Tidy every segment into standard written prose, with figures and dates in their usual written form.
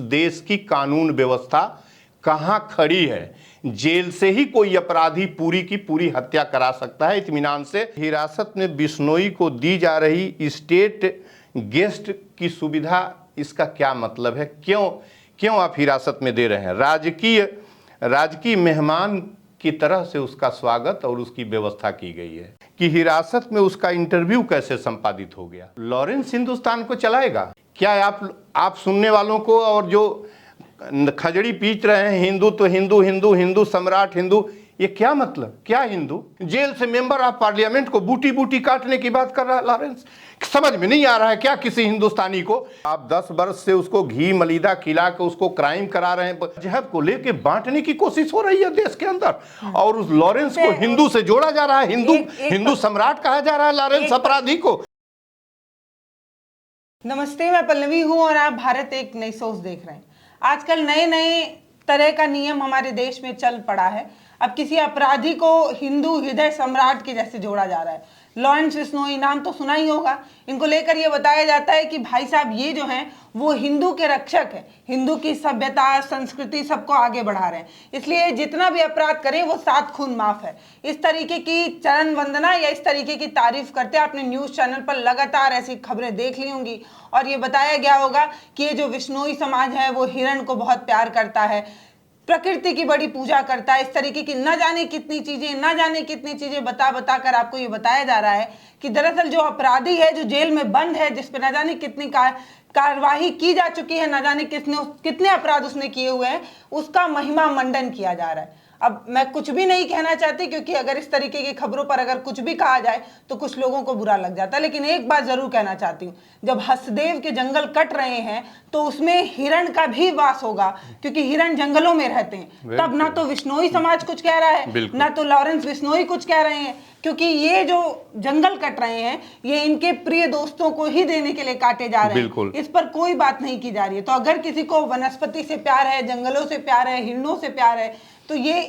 देश की कानून व्यवस्था कहाँ खड़ी है। जेल से ही कोई अपराधी पूरी की पूरी हत्या करा सकता है इत्मीनान से। हिरासत में बिश्नोई को दी जा रही स्टेट गेस्ट की सुविधा, इसका क्या मतलब है? क्यों आप हिरासत में दे रहे हैं? राजकीय मेहमान की तरह से उसका स्वागत और उसकी व्यवस्था की गई है कि हिरासत में उसका इंटरव्यू कैसे संपादित हो गया। लॉरेंस हिंदुस्तान को चलाएगा क्या? आप सुनने वालों को और जो खजड़ी पीट रहे हैं हिंदू तो हिंदू हिंदू हिंदू सम्राट हिंदू, ये क्या मतलब? क्या हिंदू? जेल से मेंबर ऑफ पार्लियामेंट को बूटी बूटी काटने की बात कर रहा है लॉरेंस। समझ में नहीं आ रहा है क्या किसी हिंदुस्तानी को? आप 10 वर्ष से उसको घी मलीदा खिला के उसको क्राइम करा रहे हैं। मजहब को लेके बांटने की कोशिश हो रही है देश के अंदर, और उस लॉरेंस को हिंदू से जोड़ा जा रहा है। हिंदू सम्राट कहा जा रहा है लॉरेंस अपराधी को। नमस्ते, मैं पल्लवी हूं और आप भारत एक नई सोच देख रहे हैं। आजकल नए नए तरह का नियम हमारे देश में चल पड़ा है। अब किसी अपराधी को हिंदू हृदय सम्राट के जैसे जोड़ा जा रहा है। लॉरेंस बिश्नोई नाम तो सुना ही होगा। इनको लेकर ये बताया जाता है कि भाई साहब ये जो हैं वो हिंदू के रक्षक है, हिंदू की सभ्यता संस्कृति सबको आगे बढ़ा रहे हैं, इसलिए जितना भी अपराध करें वो 7 खून माफ है। इस तरीके की चरण वंदना या इस तरीके की तारीफ करते आपने न्यूज चैनल पर लगातार ऐसी खबरें देख ली होंगी, और ये बताया गया होगा कि ये जो बिश्नोई समाज है वो हिरण को बहुत प्यार करता है, प्रकृति की बड़ी पूजा करता है। इस तरीके की न जाने कितनी चीजें बता कर आपको ये बताया जा रहा है कि दरअसल जो अपराधी है, जो जेल में बंद है, जिस पे न जाने कितनी कार्यवाही की जा चुकी है, न जाने कितने अपराध उसने किए हुए हैं, उसका महिमा मंडन किया जा रहा है। अब मैं कुछ भी नहीं कहना चाहती, क्योंकि अगर इस तरीके की खबरों पर अगर कुछ भी कहा जाए तो कुछ लोगों को बुरा लग जाता है, लेकिन एक बात जरूर कहना चाहती हूँ, जब हसदेव के जंगल कट रहे हैं तो उसमें हिरण का भी वास होगा, क्योंकि हिरण जंगलों में रहते हैं। तब ना तो बिश्नोई समाज कुछ कह रहा है, ना तो लॉरेंस बिश्नोई कुछ कह रहे हैं, क्योंकि ये जो जंगल कट रहे हैं ये इनके प्रिय दोस्तों को ही देने के लिए काटे जा रहे हैं। इस पर कोई बात नहीं की जा रही है। तो अगर किसी को वनस्पति से प्यार है, जंगलों से प्यार है, हिरणों से प्यार है, तो ये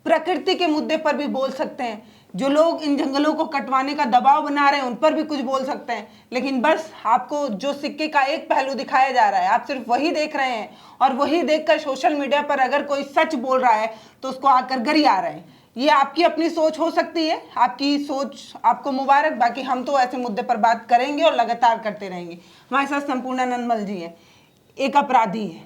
प्रकृति के मुद्दे पर भी बोल सकते हैं। जो लोग इन जंगलों को कटवाने का दबाव बना रहे हैं उन पर भी कुछ बोल सकते हैं, लेकिन बस आपको जो सिक्के का एक पहलू दिखाया जा रहा है आप सिर्फ वही देख रहे हैं, और वही देखकर सोशल मीडिया पर अगर कोई सच बोल रहा है तो उसको आकर गरिया रहे हैं। ये आपकी अपनी सोच हो सकती है, आपकी सोच आपको मुबारक। बाकी हम तो ऐसे मुद्दे पर बात करेंगे और लगातार करते रहेंगे। हमारे साथ संपूर्णानंद मल जी है। एक अपराधी है,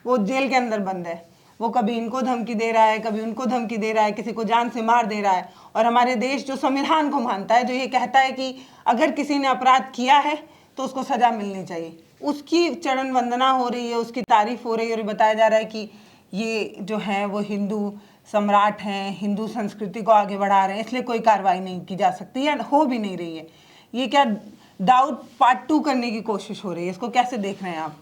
वो जेल के अंदर बंद है, वो कभी इनको धमकी दे रहा है, कभी उनको धमकी दे रहा है, किसी को जान से मार दे रहा है। और हमारे देश जो संविधान को मानता है, जो ये कहता है कि अगर किसी ने अपराध किया है तो उसको सजा मिलनी चाहिए, उसकी चरण वंदना हो रही है, उसकी तारीफ हो रही है, और बताया जा रहा है कि ये जो है वो हिंदू सम्राट हैं, हिंदू संस्कृति को आगे बढ़ा रहे हैं, इसलिए कोई कार्रवाई नहीं की जा सकती या हो भी नहीं रही है। ये क्या दाऊद पार्ट 2 करने की कोशिश हो रही है? इसको कैसे देख रहे हैं आप?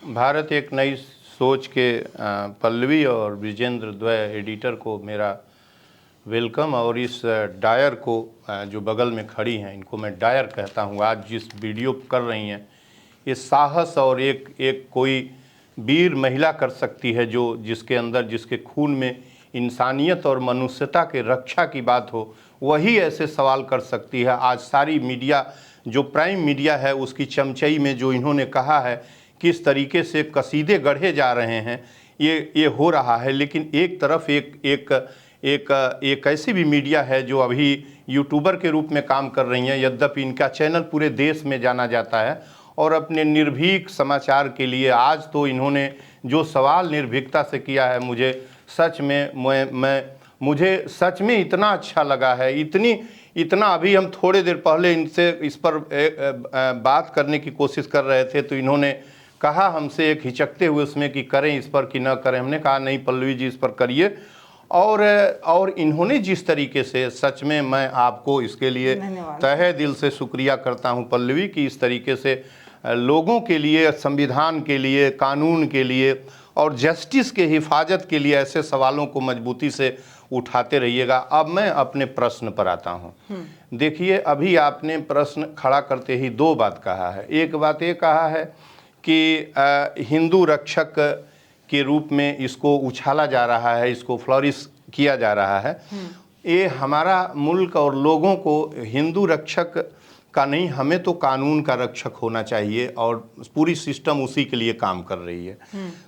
भारत एक नई सोच के पल्लवी और विजेंद्र द्वय एडिटर को मेरा वेलकम, और इस डायर को जो बगल में खड़ी हैं इनको मैं डायर कहता हूँ। आज जिस वीडियो कर रही हैं ये साहस और एक कोई वीर महिला कर सकती है, जो जिसके अंदर जिसके खून में इंसानियत और मनुष्यता के रक्षा की बात हो, वही ऐसे सवाल कर सकती है। आज सारी मीडिया जो प्राइम मीडिया है उसकी चमचई में जो इन्होंने कहा है किस तरीके से कसीदे गढ़े जा रहे हैं, ये हो रहा है। लेकिन एक तरफ एक ऐसी भी मीडिया है जो अभी यूट्यूबर के रूप में काम कर रही हैं, यद्यपि इनका चैनल पूरे देश में जाना जाता है, और अपने निर्भीक समाचार के लिए आज तो इन्होंने जो सवाल निर्भीकता से किया है, मुझे सच में इतना अच्छा लगा है, इतना अभी हम थोड़े देर पहले इनसे इस पर बात करने की कोशिश कर रहे थे तो इन्होंने कहा हमसे एक हिचकते हुए उसमें कि करें इस पर कि न करें। हमने कहा नहीं पल्लवी जी इस पर करिए, और इन्होंने जिस तरीके से, सच में मैं आपको इसके लिए तहे दिल से शुक्रिया करता हूं पल्लवी, कि इस तरीके से लोगों के लिए, संविधान के लिए, कानून के लिए और जस्टिस के हिफाजत के लिए ऐसे सवालों को मजबूती से उठाते रहिएगा। अब मैं अपने प्रश्न पर आता हूं। देखिए, अभी आपने प्रश्न खड़ा करते ही 2 बात कहा है। एक बात ये कहा है कि हिंदू रक्षक के रूप में इसको उछाला जा रहा है, इसको फ्लोरिश किया जा रहा है। ये हमारा मुल्क और लोगों को हिंदू रक्षक का नहीं, हमें तो कानून का रक्षक होना चाहिए और पूरी सिस्टम उसी के लिए काम कर रही है।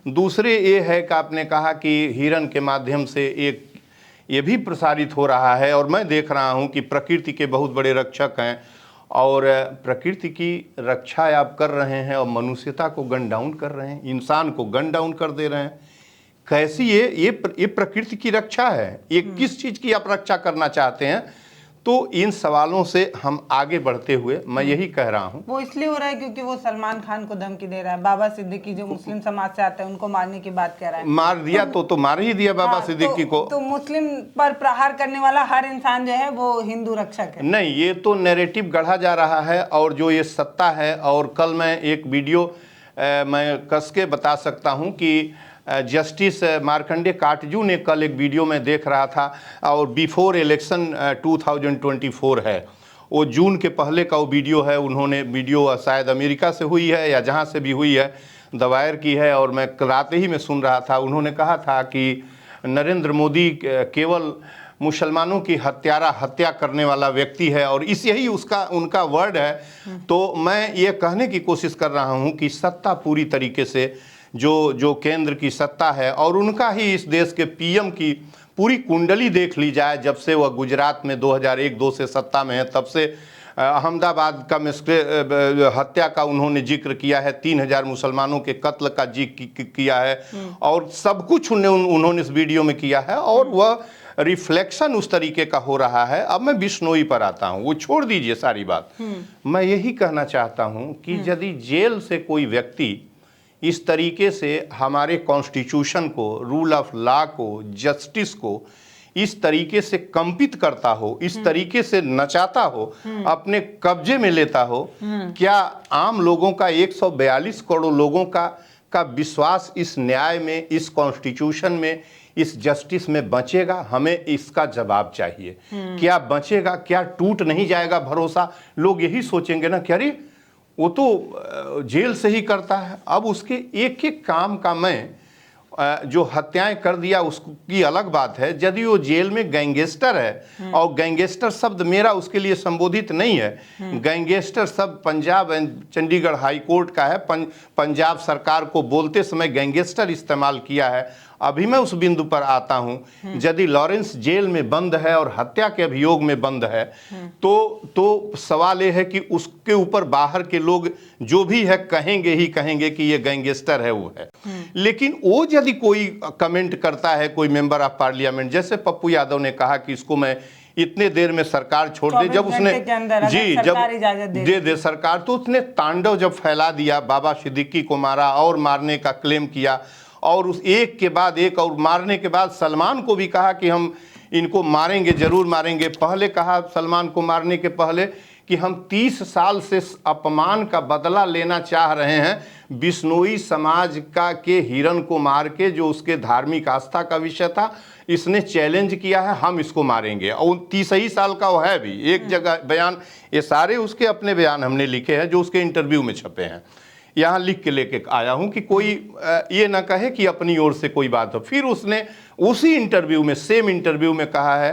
दूसरे ये है कि आपने कहा कि हिरन के माध्यम से एक ये भी प्रसारित हो रहा है, और मैं देख रहा हूँ कि प्रकृति के बहुत बड़े रक्षक हैं और प्रकृति की रक्षा आप कर रहे हैं और मनुष्यता को गन डाउन कर रहे हैं, इंसान को गन डाउन कर दे रहे हैं। कैसी ये प्रकृति की रक्षा है? ये किस चीज़ की आप रक्षा करना चाहते हैं? तो इन सवालों से हम आगे बढ़ते हुए मैं यही कह रहा हूँ, वो इसलिए हो रहा है क्योंकि वो सलमान खान को धमकी दे रहा है। बाबा सिद्दीकी जो मुस्लिम समाज से आते हैं उनको मारने की बात कह रहा है। मार दिया तो मार ही दिया बाबा सिद्दीकी को। तो मुस्लिम पर प्रहार करने वाला हर इंसान जो है वो हिंदू रक्षक है। नहीं, ये तो नैरेटिव गढ़ा जा रहा है, और जो ये सत्ता है। और कल मैं एक वीडियो मैं कस के बता सकता हूँ कि जस्टिस मार्कंडे काटजू ने कल एक वीडियो में देख रहा था, और बिफोर इलेक्शन 2024 है, वो जून के पहले का वो वीडियो है। उन्होंने वीडियो शायद अमेरिका से हुई है या जहाँ से भी हुई है, दायर की है, और मैं रात ही में सुन रहा था। उन्होंने कहा था कि नरेंद्र मोदी केवल मुसलमानों की हत्या करने वाला व्यक्ति है, और इस यही उनका वर्ड है। तो मैं ये कहने की कोशिश कर रहा हूँ कि सत्ता पूरी तरीके से जो केंद्र की सत्ता है, और उनका ही इस देश के पीएम की पूरी कुंडली देख ली जाए, जब से वह गुजरात में 2001-2 से सत्ता में है, तब से अहमदाबाद का हत्या का उन्होंने जिक्र किया है, 3000 मुसलमानों के कत्ल का जिक्र किया है, और सब कुछ उन्होंने इस वीडियो में किया है, और वह रिफ्लेक्शन उस तरीके का हो रहा है। अब मैं बिश्नोई पर आता हूँ, वो छोड़ दीजिए सारी बात। मैं यही कहना चाहता हूँ कि यदि जेल से कोई व्यक्ति इस तरीके से हमारे कॉन्स्टिट्यूशन को, रूल ऑफ लॉ को, जस्टिस को इस तरीके से कंपित करता हो, इस तरीके से नचाता हो, अपने कब्जे में लेता हो, क्या आम लोगों का 142 करोड़ लोगों का विश्वास इस न्याय में, इस कॉन्स्टिट्यूशन में, इस जस्टिस में बचेगा? हमें इसका जवाब चाहिए। क्या बचेगा? क्या टूट नहीं जाएगा भरोसा? लोग यही सोचेंगे ना कि अरे वो तो जेल से ही करता है। अब उसके एक एक काम का मैं जो हत्याएं कर दिया उसकी अलग बात है, यदि वो जेल में गैंगस्टर है, और गैंगस्टर शब्द मेरा उसके लिए संबोधित नहीं है। गैंगस्टर शब्द Punjab and Chandigarh high court का है। पंजाब सरकार को बोलते समय गैंगस्टर इस्तेमाल किया है। अभी मैं उस बिंदु पर आता हूं, यदि लॉरेंस जेल में बंद है और हत्या के अभियोग में बंद है, तो सवाल यह है कि उसके ऊपर बाहर के लोग जो भी है कहेंगे ही कहेंगे कि ये गैंगस्टर है, वो है। लेकिन वो यदि कोई कमेंट करता है, कोई मेंबर ऑफ पार्लियामेंट, जैसे पप्पू यादव ने कहा कि इसको मैं इतने देर में सरकार छोड़ दे, जब उसने जब दे सरकार, तो उसने तांडव जब फैला दिया, बाबा सिद्दीकी को मारा और मारने का क्लेम किया, और उस एक के बाद एक, और मारने के बाद सलमान को भी कहा कि हम इनको मारेंगे, जरूर मारेंगे। पहले कहा सलमान को मारने के पहले कि हम 30 साल से अपमान का बदला लेना चाह रहे हैं बिश्नोई समाज का के हिरन को मार के, जो उसके धार्मिक आस्था का विषय था। इसने चैलेंज किया है, हम इसको मारेंगे। और 30 ही साल का वो है भी। एक जगह बयान, ये सारे उसके अपने बयान हमने लिखे हैं जो उसके इंटरव्यू में छपे हैं, यहाँ लिख के लेके आया हूँ कि कोई ये ना कहे कि अपनी ओर से कोई बात हो। फिर उसने उसी इंटरव्यू में, सेम इंटरव्यू में कहा है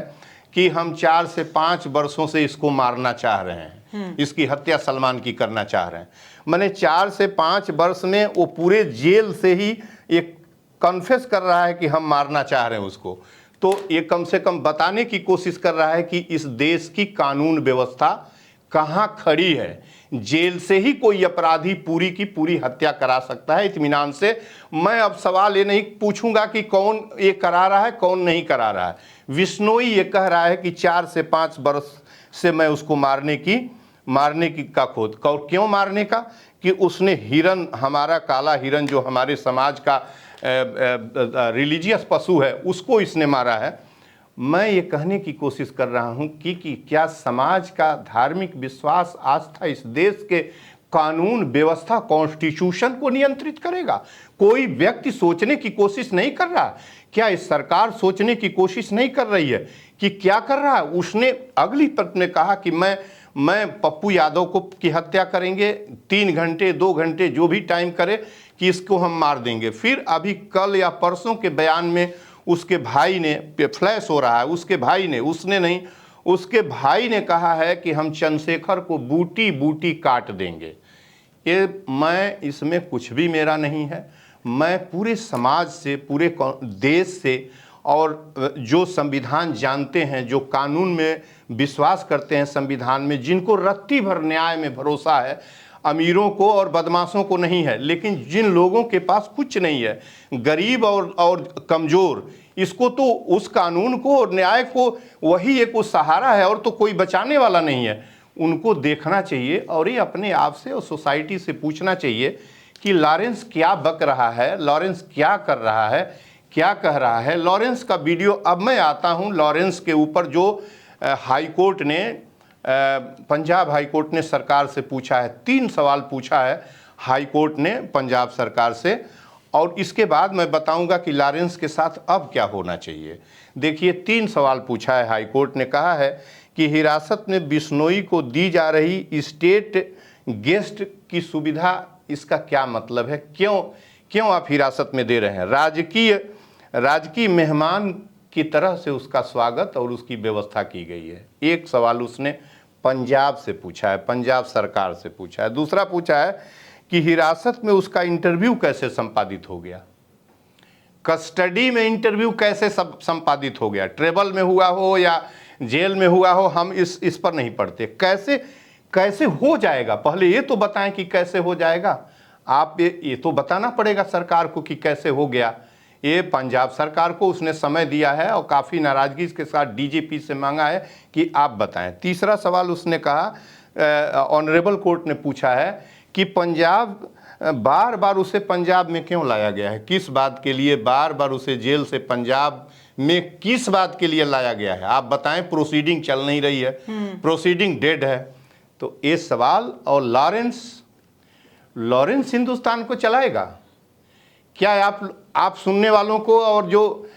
कि हम 4 से 5 वर्षों से इसको मारना चाह रहे हैं, इसकी हत्या सलमान की करना चाह रहे हैं। मैंने 4 से 5 वर्ष में वो पूरे जेल से ही एक कन्फेस कर रहा है कि हम मारना चाह रहे हैं उसको। तो ये कम से कम बताने की कोशिश कर रहा है कि इस देश की कानून व्यवस्था कहाँ खड़ी है। जेल से ही कोई अपराधी पूरी की पूरी हत्या करा सकता है इत्मीनान से। मैं अब सवाल ये नहीं पूछूंगा कि कौन ये करा रहा है, कौन नहीं करा रहा है। बिश्नोई ये कह रहा है कि 4 से 5 वर्ष से मैं उसको मारने की का खोद। और क्यों मारने का? कि उसने हिरन, हमारा काला हिरन जो हमारे समाज का रिलीजियस पशु है, उसको इसने मारा है। मैं ये कहने की कोशिश कर रहा हूँ कि क्या समाज का धार्मिक विश्वास, आस्था इस देश के कानून व्यवस्था, कॉन्स्टिट्यूशन को नियंत्रित करेगा? कोई व्यक्ति सोचने की कोशिश नहीं कर रहा। क्या इस सरकार सोचने की कोशिश नहीं कर रही है कि क्या कर रहा है? उसने अगली पत्र में कहा कि मैं पप्पू यादव को की हत्या करेंगे, 3 घंटे 2 घंटे जो भी टाइम करे कि इसको हम मार देंगे। फिर अभी कल या परसों के बयान में उसके भाई ने, फ्लैश हो रहा है, उसके भाई ने, उसने नहीं, उसके भाई ने कहा है कि हम चंद्रशेखर को बूटी बूटी काट देंगे। ये मैं इसमें कुछ भी मेरा नहीं है। मैं पूरे समाज से, पूरे देश से, और जो संविधान जानते हैं, जो कानून में विश्वास करते हैं, संविधान में, जिनको रत्ती भर न्याय में भरोसा है, अमीरों को और बदमाशों को नहीं है, लेकिन जिन लोगों के पास कुछ नहीं है, गरीब और कमज़ोर, इसको तो उस कानून को और न्याय को वही एक वो सहारा है, और तो कोई बचाने वाला नहीं है। उनको देखना चाहिए और ये अपने आप से और सोसाइटी से पूछना चाहिए कि लॉरेंस क्या बक रहा है, लॉरेंस क्या कर रहा है, क्या कह रहा है। लॉरेंस का वीडियो, अब मैं आता हूं लॉरेंस के ऊपर जो हाई कोर्ट ने, पंजाब हाई कोर्ट ने सरकार से पूछा है, 3 सवाल पूछा है हाई कोर्ट ने पंजाब सरकार से, और इसके बाद मैं बताऊंगा कि लॉरेंस के साथ अब क्या होना चाहिए। देखिए, 3 सवाल पूछा है हाई कोर्ट ने। कहा है कि हिरासत में बिश्नोई को दी जा रही स्टेट गेस्ट की सुविधा, इसका क्या मतलब है, क्यों आप हिरासत में दे रहे हैं। राजकीय मेहमान की तरह से उसका स्वागत और उसकी व्यवस्था की गई है। एक सवाल उसने पंजाब से पूछा है, पंजाब सरकार से पूछा है। दूसरा पूछा है कि हिरासत में उसका इंटरव्यू कैसे संपादित हो गया, कस्टडी में इंटरव्यू कैसे संपादित हो गया, ट्रेवल में हुआ हो या जेल में हुआ हो, हम इस पर नहीं पढ़ते। कैसे हो जाएगा, पहले ये तो बताएं कि कैसे हो जाएगा। आप ये तो बताना पड़ेगा सरकार को कि कैसे हो गया। ये पंजाब सरकार को उसने समय दिया है और काफ़ी नाराज़गी के साथ डीजीपी से मांगा है कि आप बताएं। तीसरा सवाल उसने कहा, ऑनरेबल कोर्ट ने पूछा है कि पंजाब, बार बार उसे पंजाब में क्यों लाया गया है, किस बात के लिए बार बार उसे जेल से पंजाब में किस बात के लिए लाया गया है, आप बताएं। प्रोसीडिंग चल नहीं रही है, प्रोसीडिंग डेड है। तो ये सवाल, और लॉरेंस हिंदुस्तान को चलाएगा क्या? आप सुनने वालों को और जो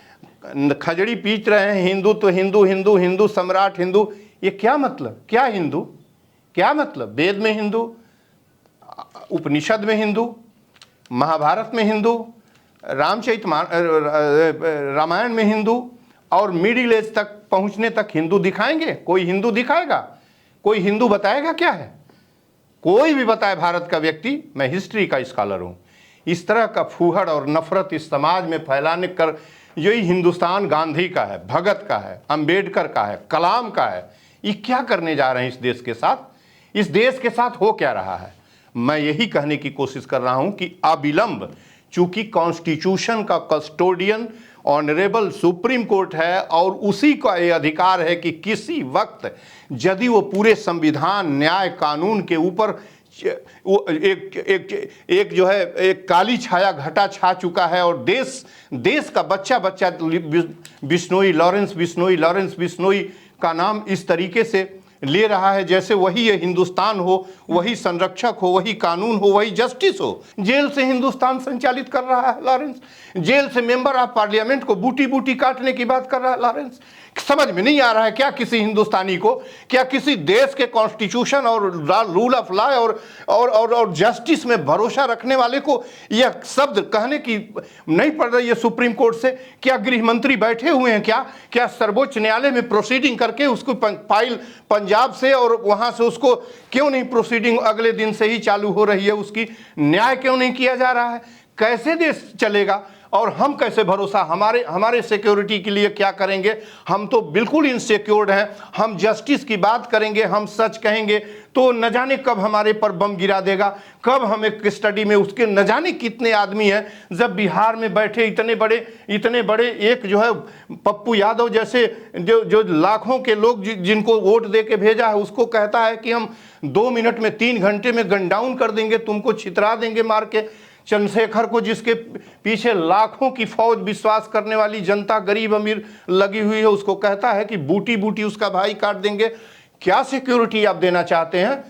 खजड़ी पीट रहे हैं, हिंदू तो हिंदू, हिंदू हिंदू सम्राट हिंदू, ये क्या मतलब, क्या हिंदू, क्या मतलब? वेद में हिंदू, उपनिषद में हिंदू, महाभारत में हिंदू, रामायण में हिंदू, और मिडिल एज तक पहुंचने तक हिंदू दिखाएंगे? कोई हिंदू दिखाएगा? कोई हिंदू बताएगा क्या है? कोई भी बताए भारत का व्यक्ति, मैं हिस्ट्री का स्कॉलर हूं, इस तरह का फूहड़ और नफरत इस समाज में फैलाने कर, यही हिंदुस्तान गांधी का है, भगत का है, अंबेडकर का है, कलाम का है। ये क्या करने जा रहे हैं इस देश के साथ? इस देश के साथ हो क्या रहा है? मैं यही कहने की कोशिश कर रहा हूं कि अविलंब, चूंकि कॉन्स्टिट्यूशन का कस्टोडियन ऑनरेबल सुप्रीम कोर्ट है और उसी का ये अधिकार है कि किसी वक्त यदि वो पूरे संविधान, न्याय, कानून के ऊपर एक जो है एक काली छाया घटा छा चुका है, और देश का बच्चा बिश्नोई, लॉरेंस बिश्नोई का नाम इस तरीके से ले रहा है जैसे वही ये हिंदुस्तान हो, वही संरक्षक हो, वही कानून हो, वही जस्टिस हो। जेल से हिंदुस्तान संचालित कर रहा है लॉरेंस, जेल से मेंबर ऑफ पार्लियामेंट को बूटी बूटी काटने की बात कर रहा है लॉरेंस। समझ में नहीं आ रहा है क्या किसी हिंदुस्तानी को, क्या किसी देश के कॉन्स्टिट्यूशन और रूल ऑफ लॉ और जस्टिस में भरोसा रखने वाले को यह शब्द कहने की नहीं पड़ रही है सुप्रीम कोर्ट से? क्या गृह मंत्री बैठे हुए हैं क्या सर्वोच्च न्यायालय में प्रोसीडिंग करके उसको फाइल पंजाब से और वहां से उसको क्यों नहीं प्रोसीडिंग अगले दिन से ही चालू हो रही है? उसकी न्याय क्यों नहीं किया जा रहा है? कैसे देश चलेगा? और हम कैसे भरोसा, हमारे सिक्योरिटी के लिए क्या करेंगे? हम तो बिल्कुल इनसिक्योर्ड हैं। हम जस्टिस की बात करेंगे, हम सच कहेंगे तो न जाने कब हमारे पर बम गिरा देगा, कब हमें कस्टडी में उसके न जाने कितने आदमी हैं। जब बिहार में बैठे इतने बड़े एक जो है पप्पू यादव जैसे जो लाखों के लोग जिनको वोट दे के भेजा है, उसको कहता है कि हम 2 मिनट में 3 घंटे में गन डाउन कर देंगे, तुमको छितरा देंगे मार के। चंद्रशेखर को, जिसके पीछे लाखों की फौज, विश्वास करने वाली जनता, गरीब अमीर लगी हुई है, उसको कहता है कि बूटी बूटी उसका भाई काट देंगे। क्या सिक्योरिटी आप देना चाहते हैं?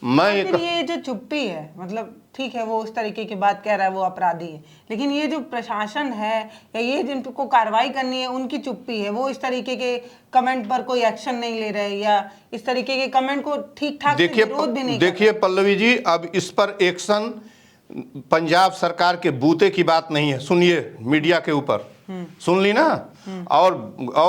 ये जो चुप्पी है, मतलब ठीक है वो उस तरीके की बात कह रहा है, वो अपराधी है, लेकिन ये जो प्रशासन है या ये जिनको कार्रवाई करनी है उनकी चुप्पी है। वो इस तरीके के कमेंट पर कोई एक्शन नहीं ले रहे या इस तरीके के कमेंट को ठीक ठाक विरोध भी नहीं। देखिए पल्लवी जी, अब इस पर एक्शन पंजाब सरकार के बूते की बात नहीं है, सुनिए मीडिया के ऊपर सुन ली ना, और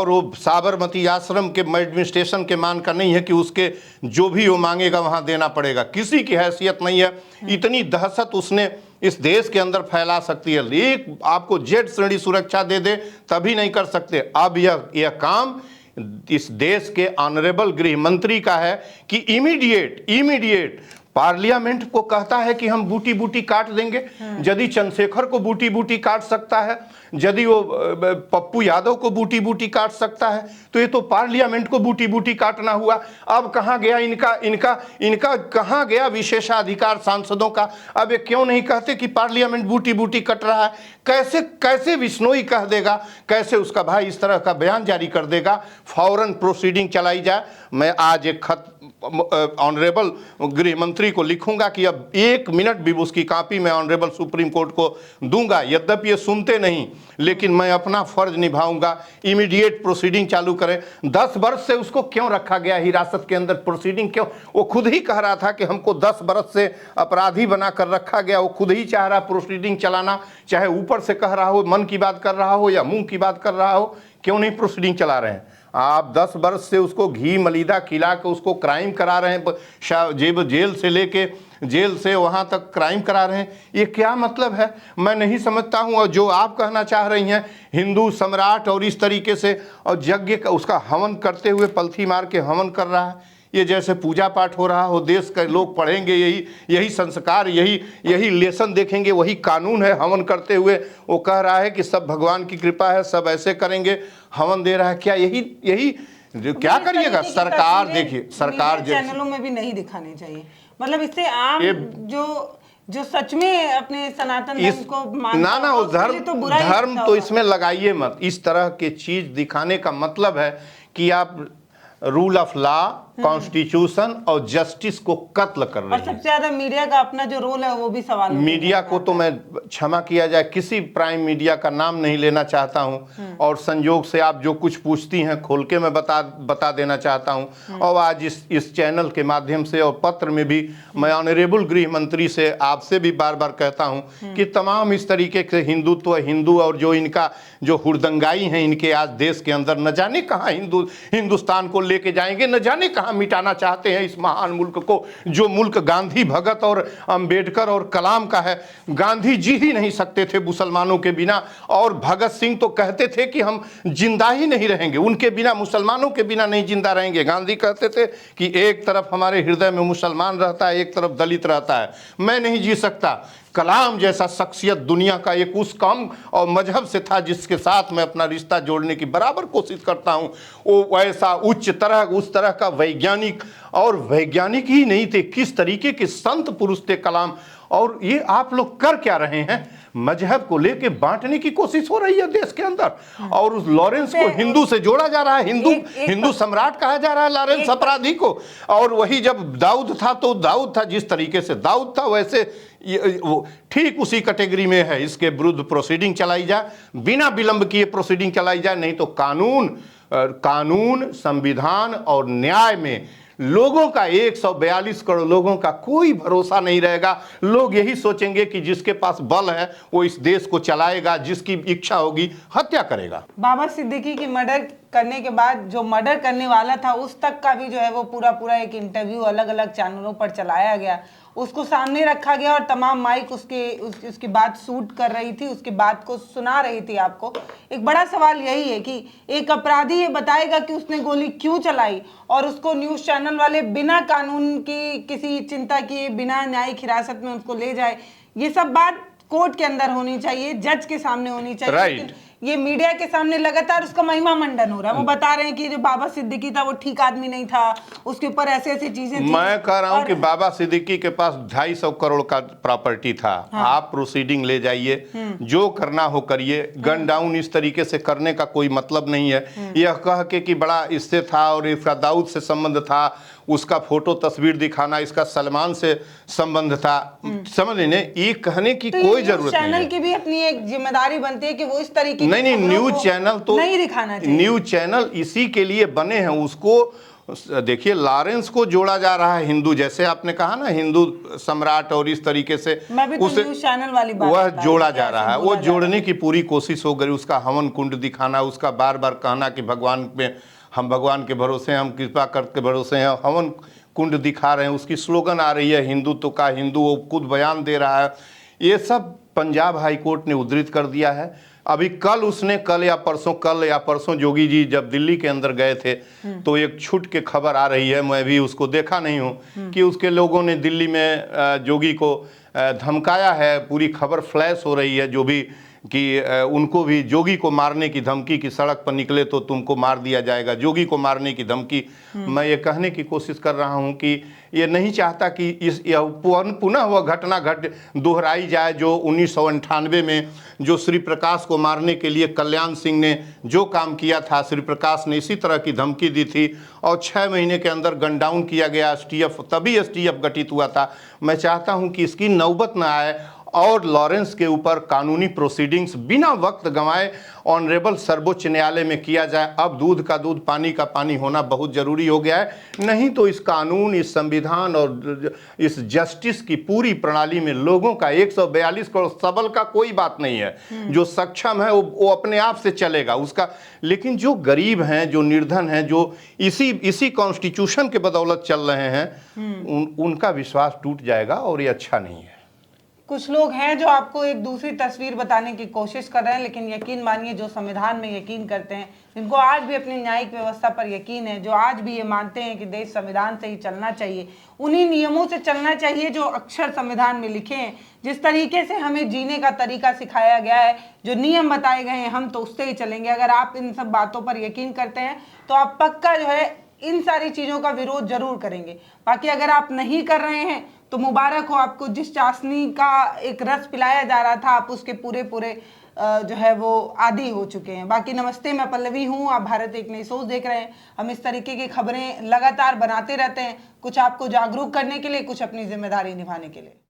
वो साबरमती आश्रम के एडमिनिस्ट्रेशन के मान का नहीं है कि उसके जो भी वो मांगेगा वहां देना पड़ेगा, किसी की हैसियत नहीं है। इतनी दहशत उसने इस देश के अंदर फैला सकती है, एक आपको जेड श्रेणी सुरक्षा दे दे तभी नहीं कर सकते। अब यह काम इस देश के ऑनरेबल गृह मंत्री का है कि इमीडिएट पार्लियामेंट को कहता है कि हम बूटी बूटी काट देंगे। यदि चंद्रशेखर को बूटी बूटी काट सकता है, यदि वो पप्पू यादव को बूटी बूटी काट सकता है, तो ये तो पार्लियामेंट को बूटी बूटी काटना हुआ। अब कहाँ गया इनका कहाँ गया विशेषाधिकार सांसदों का? अब ये क्यों नहीं कहते कि पार्लियामेंट बूटी बूटी कट रहा है? कैसे बिश्नोई कह देगा, कैसे उसका भाई इस तरह का बयान जारी कर देगा? फौरन प्रोसीडिंग चलाई जाए। मैं आज एक खत ऑनरेबल गृह मंत्री को लिखूंगा कि अब 1 मिनट भी उसकी कॉपी मैं ऑनरेबल सुप्रीम कोर्ट को दूंगा। यद्यपि ये सुनते नहीं, लेकिन मैं अपना फर्ज निभाऊंगा। इमीडिएट प्रोसीडिंग चालू करें। 10 वर्ष से उसको क्यों रखा गया हिरासत के अंदर? प्रोसीडिंग क्यों? वो खुद ही कह रहा था कि हमको 10 वर्ष से अपराधी बनाकर रखा गया। वो खुद ही चाह रहा प्रोसीडिंग चलाना, चाहे ऊपर से कह रहा हो, मन की बात कर रहा हो या मुंह की बात कर रहा हो। क्यों नहीं प्रोसीडिंग चला रहे हैं? आप 10 वर्ष से उसको घी मलीदा खिला के उसको क्राइम करा रहे हैं, जेल से लेके जेल से वहां तक क्राइम करा रहे हैं। ये क्या मतलब है? मैं नहीं समझता हूं। और जो आप कहना चाह रही हैं हिंदू सम्राट और इस तरीके से, और यज्ञ का उसका हवन करते हुए पलथी मार के हवन कर रहा है, ये जैसे पूजा पाठ हो रहा हो। देश के लोग पढ़ेंगे यही संस्कार, यही लेसन देखेंगे, वही कानून है। हवन करते हुए वो कह रहा है कि सब भगवान की कृपा है, सब ऐसे करेंगे, हवन दे रहा है। क्या यही क्या करिएगा? सरकार देखिए, सरकार चैनलों में भी नहीं दिखाने चाहिए। मतलब इससे आम जो सच में अपने सनातन धर्म को मानता ना वो धर्म तो इसमें लगाइए मत। इस तरह के चीज दिखाने का मतलब है कि आप रूल ऑफ लॉ, कॉन्स्टिट्यूशन और जस्टिस को कत्ल कर रहे हैं। और सबसे ज्यादा मीडिया का अपना जो रोल है वो भी सवाल। मीडिया को तो मैं क्षमा किया जाए, किसी प्राइम मीडिया का नाम नहीं लेना चाहता हूं, और संयोग से आप जो कुछ पूछती हैं खोल के मैं बता देना चाहता हूं। और आज इस चैनल के माध्यम से और पत्र में भी मैं ऑनरेबल गृह मंत्री से आपसे भी बार बार कहता हूं कि तमाम इस तरीके से हिंदू और जो इनका जो हुड़दंगाई हैं इनके आज देश के अंदर, न जाने कहाँ हिंदुस्तान को लेके जाएंगे, न जाने कहाँ मिटाना चाहते हैं इस महान मुल्क को, जो मुल्क गांधी, भगत और अंबेडकर और कलाम का है। गांधी जी ही नहीं सकते थे मुसलमानों के बिना, और भगत सिंह तो कहते थे कि हम जिंदा ही नहीं रहेंगे उनके बिना, मुसलमानों के बिना नहीं जिंदा रहेंगे। गांधी कहते थे कि एक तरफ हमारे हृदय में मुसलमान रहता है, एक तरफ दलित रहता है, मैं नहीं जी सकता। कलाम जैसा शख्सियत दुनिया का एक उस कौम और मजहब से था जिसके साथ मैं अपना रिश्ता जोड़ने की बराबर कोशिश करता हूं। वो ऐसा उस तरह का वैज्ञानिक ही नहीं थे, किस तरीके के संत पुरुष थे कलाम। और ये आप लोग कर क्या रहे हैं? मजहब को लेके बांटने की कोशिश हो रही है देश के अंदर, और उस लॉरेंस को हिंदू से जोड़ा जा रहा है, हिंदू सम्राट कहा जा रहा है लॉरेंस अपराधी को। और वही जब दाऊद था तो दाऊद था, जिस तरीके से दाऊद था वैसे वो ठीक उसी कैटेगरी में है। इसके विरुद्ध प्रोसीडिंग चलाई जाए, बिना विलंब किए प्रोसीडिंग चलाई जाए, नहीं तो कानून, संविधान और न्याय में लोगों का 142 करोड़ लोगों का कोई भरोसा नहीं रहेगा। लोग यही सोचेंगे कि जिसके पास बल है वो इस देश को चलाएगा, जिसकी इच्छा होगी हत्या करेगा। बाबा सिद्दीकी की मर्डर करने के बाद जो मर्डर करने वाला था उस तक का भी जो है वो पूरा एक इंटरव्यू अलग अलग चैनलों पर चलाया गया, उसको सामने रखा गया और तमाम माइक उसकी बात शूट कर रही थी, उसकी बात को सुना रही थी आपको। एक बड़ा सवाल यही है कि एक अपराधी ये बताएगा कि उसने गोली क्यों चलाई, और उसको न्यूज़ चैनल वाले बिना कानून की किसी चिंता किए, बिना न्यायिक हिरासत में उसको ले जाए। ये सब बात कोर्ट के अंदर होनी चाहिए, जज के सामने होनी चाहिए। Right. ये मीडिया के सामने लगातार उसका महिमा मंडन हो रहा है। वो बता रहे हैं कि जो बाबा सिद्दीकी था वो ठीक आदमी नहीं था, उसके ऊपर ऐसी चीजें थी। मैं कह रहा हूं कि बाबा सिद्दीकी के पास 250 करोड़ का प्रॉपर्टी था। हाँ। आप प्रोसीडिंग ले जाइए, जो करना हो करिए। गन डाउन इस तरीके से करने का कोई मतलब नहीं है। यह कह के कि बड़ा इससे था और इसका दाऊद से संबंध था, उसका फोटो तस्वीर दिखाना, इसका सलमान से संबंध था, समझ लें, ये कहने की कोई जरूरत नहीं है। चैनल की भी अपनी एक जिम्मेदारी बनती है कि वो इस तरीके नहीं, न्यूज चैनल तो नहीं दिखाना चाहिए। न्यूज चैनल इसी के लिए बने हैं, उसको देखिए लॉरेंस को जोड़ा जा रहा है हिंदू, जैसे आपने कहा ना हिंदू सम्राट, और इस तरीके से मैं भी तो उसे न्यूज़ चैनल वाली बात वह बता जोड़ा रही थी, जा ऐसे रहा है, बोला वो जा जोड़ने की पूरी कोशिश हो गई। उसका हवन कुंड दिखाना, उसका बार बार कहना कि भगवान में, हम भगवान के भरोसे हैं, हम कृपा करके भरोसे हैं, हवन कुंड दिखा रहे हैं। उसकी स्लोगन आ रही है हिंदुत्व का, हिंदू, वो खुद बयान दे रहा है। ये सब पंजाब हाई कोर्ट ने उद्धृत कर दिया है। अभी कल या परसों जोगी जी जब दिल्ली के अंदर गए थे तो एक छूट के खबर आ रही है, मैं भी उसको देखा नहीं हूँ, कि उसके लोगों ने दिल्ली में जोगी को धमकाया है। पूरी खबर फ्लैश हो रही है जो भी, कि उनको भी जोगी को मारने की धमकी, की सड़क पर निकले तो तुमको मार दिया जाएगा, जोगी को मारने की धमकी। मैं ये कहने की कोशिश कर रहा हूँ कि ये नहीं चाहता कि पुनः वह घटना दोहराई जाए जो 1998 में जो श्री प्रकाश को मारने के लिए कल्याण सिंह ने जो काम किया था। श्री प्रकाश ने इसी तरह की धमकी दी थी और 6 महीने के अंदर गन डाउन किया गया एसटीएफ, तभी एसटीएफ गठित हुआ था। मैं चाहता हूँ कि इसकी नौबत न आए और लॉरेंस के ऊपर कानूनी प्रोसीडिंग्स बिना वक्त गंवाए ऑनरेबल सर्वोच्च न्यायालय में किया जाए। अब दूध का दूध पानी का पानी होना बहुत ज़रूरी हो गया है, नहीं तो इस कानून, इस संविधान और इस जस्टिस की पूरी प्रणाली में लोगों का 142 करोड़ सबल का कोई बात नहीं है। जो सक्षम है वो अपने आप से चलेगा उसका, लेकिन जो गरीब हैं, जो निर्धन हैं, जो इसी कॉन्स्टिट्यूशन के बदौलत चल रहे हैं, उनका विश्वास टूट जाएगा और ये अच्छा नहीं है। कुछ लोग हैं जो आपको एक दूसरी तस्वीर बताने की कोशिश कर रहे हैं, लेकिन यकीन मानिए जो संविधान में यकीन करते हैं, जिनको आज भी अपनी न्यायिक व्यवस्था पर यकीन है, जो आज भी ये मानते हैं कि देश संविधान से ही चलना चाहिए, उन्हीं नियमों से चलना चाहिए जो अक्षर संविधान में लिखे हैं। जिस तरीके से हमें जीने का तरीका सिखाया गया है, जो नियम बताए गए हैं, हम तो उससे ही चलेंगे। अगर आप इन सब बातों पर यकीन करते हैं तो आप पक्का जो है इन सारी चीज़ों का विरोध जरूर करेंगे। बाकी अगर आप नहीं कर रहे हैं तो मुबारक हो आपको, जिस चाशनी का एक रस पिलाया जा रहा था आप उसके पूरे जो है वो आदी हो चुके हैं। बाकी नमस्ते, मैं पल्लवी हूँ, आप भारत एक नई सोच देख रहे हैं। हम इस तरीके की खबरें लगातार बनाते रहते हैं, कुछ आपको जागरूक करने के लिए, कुछ अपनी जिम्मेदारी निभाने के लिए।